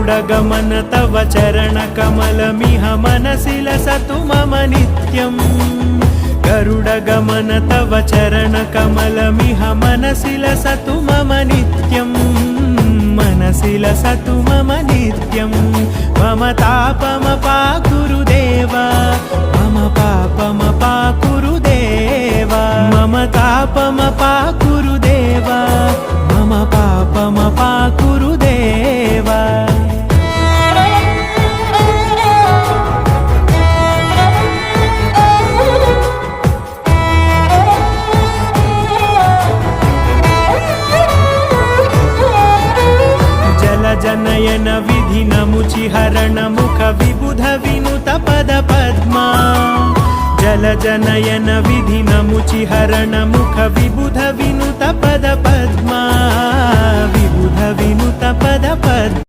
गरुडगमन तव चरणकमलमिह मनसि लसतु मम नित्यम् गरुडगमन तव चरणकमलमिह मनसि लसतु मम नित्यम् मनसि लसतु मम नित्यं मम तापमपाकुरुदेव मम पापमपाकुरुदेव मम तापमपाकुरुदेव मम पापमपाकुरुदेव जनयन विधिनमुचिहरण मुख विबुध विनुत पद पद्मा जल जनयन विधिनमुचिहरण मुख विबुध विनुत पद पद्मा विबुध विनुत पद पद्मा।